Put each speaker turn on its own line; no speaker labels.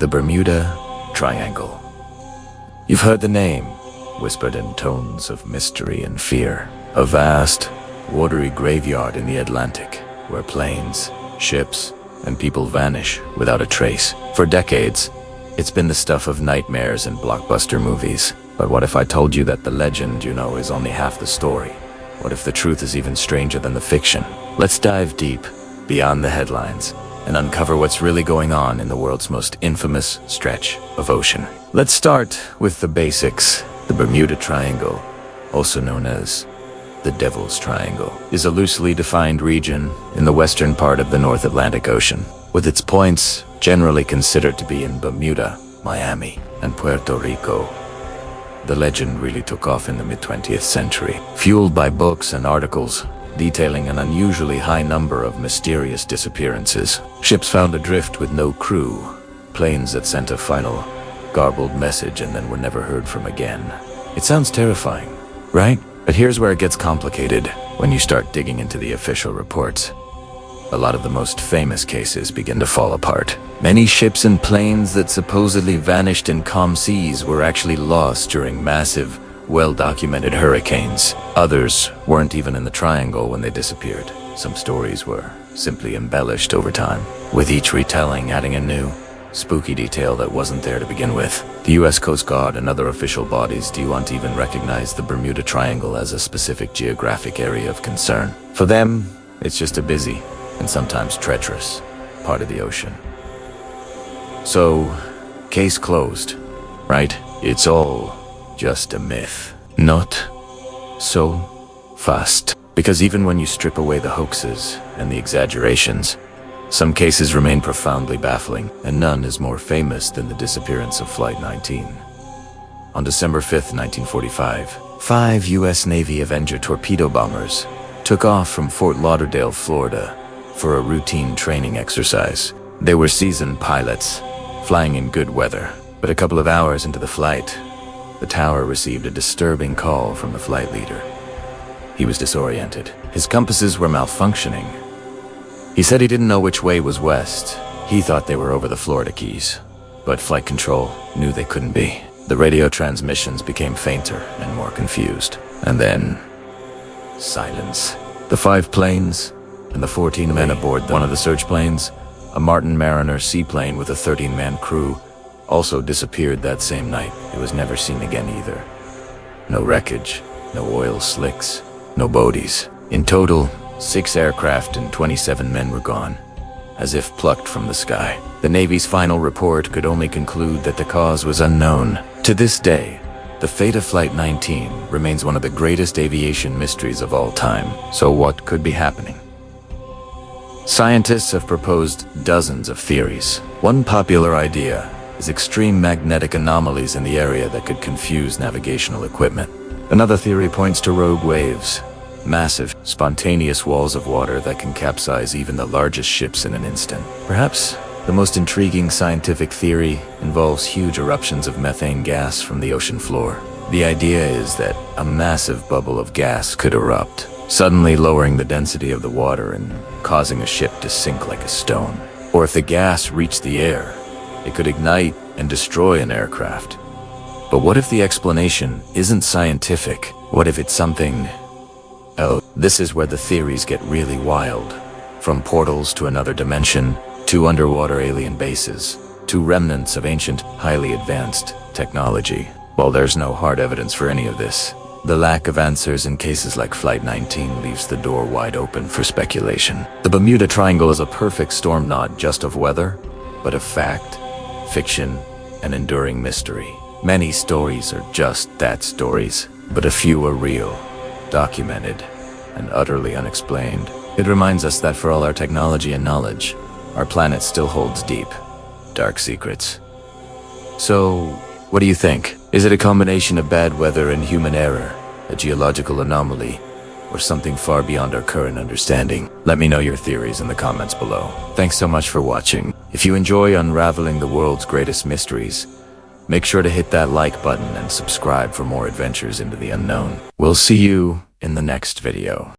The Bermuda Triangle. You've heard the name, whispered in tones of mystery and fear. A vast, watery graveyard in the Atlantic, where planes, ships, and people vanish without a trace. For decades, it's been the stuff of nightmares and blockbuster movies. But what if I told you that the legend, is only half the story? What if the truth is even stranger than the fiction? Let's dive deep, beyond the headlines, and uncover what's really going on in the world's most infamous stretch of ocean. Let's start with the basics. The Bermuda Triangle, also known as the Devil's Triangle, is a loosely defined region in the western part of the North Atlantic Ocean, with its points generally considered to be in Bermuda, Miami, and Puerto Rico. The legend really took off in the mid-20th century, fueled by books and articles detailing an unusually high number of mysterious disappearances. Ships found adrift with no crew, planes that sent a final, garbled message and then were never heard from again. It sounds terrifying, right? But here's where it gets complicated when you start digging into the official reports. A lot of the most famous cases begin to fall apart. Many ships and planes that supposedly vanished in calm seas were actually lost during massive, well-documented hurricanes. Others weren't even in the triangle when they disappeared. Some stories were simply embellished over time, with each retelling adding a new, spooky detail that wasn't there to begin with. The US Coast Guard and other official bodies don't even recognize the Bermuda Triangle as a specific geographic area of concern. For them, it's just a busy, and sometimes treacherous, part of the ocean. So, case closed, right? It's all just a myth. Not so fast. Because even when you strip away the hoaxes and the exaggerations, some cases remain profoundly baffling, and none is more famous than the disappearance of Flight 19. On December 5, 1945, 5 U.S. Navy Avenger torpedo bombers took off from Fort Lauderdale, Florida, for a routine training exercise. They were seasoned pilots, flying in good weather. But a couple of hours into the flight, the tower received a disturbing call from the flight leader. He was disoriented. His compasses were malfunctioning. He said he didn't know which way was west. He thought they were over the Florida Keys, but flight control knew they couldn't be. The radio transmissions became fainter and more confused. And then, silence. The 5 planes and the 14 men aboard one of the search planes, a Martin Mariner seaplane with a 13-man crew, also disappeared that same night. It was never seen again either. No wreckage, no oil slicks, no bogies. In total, 6 aircraft and 27 men were gone, as if plucked from the sky. The Navy's final report could only conclude that the cause was unknown. To this day, the fate of Flight 19 remains one of the greatest aviation mysteries of all time. So what could be happening? Scientists have proposed dozens of theories. One popular idea is extreme magnetic anomalies in the area that could confuse navigational equipment. Another theory points to rogue waves, massive, spontaneous walls of water that can capsize even the largest ships in an instant. Perhaps the most intriguing scientific theory involves huge eruptions of methane gas from the ocean floor. The idea is that a massive bubble of gas could erupt, suddenly lowering the density of the water and causing a ship to sink like a stone. Or if the gas reached the air, it could ignite and destroy an aircraft. But what if the explanation isn't scientific? What if it's something else? This is where the theories get really wild. From portals to another dimension, to underwater alien bases, to remnants of ancient, highly advanced technology. While there's no hard evidence for any of this, the lack of answers in cases like Flight 19 leaves the door wide open for speculation. The Bermuda Triangle is a perfect storm not just of weather, but of fact, fiction, and enduring mystery. Many stories are just that, stories, but a few are real, documented, and utterly unexplained. It reminds us that for all our technology and knowledge, our planet still holds deep, dark secrets. So, what do you think? Is it a combination of bad weather and human error, a geological anomaly, or something far beyond our current understanding? Let me know your theories in the comments below. Thanks so much for watching. If you enjoy unraveling the world's greatest mysteries, make sure to hit that like button and subscribe for more adventures into the unknown. We'll see you in the next video.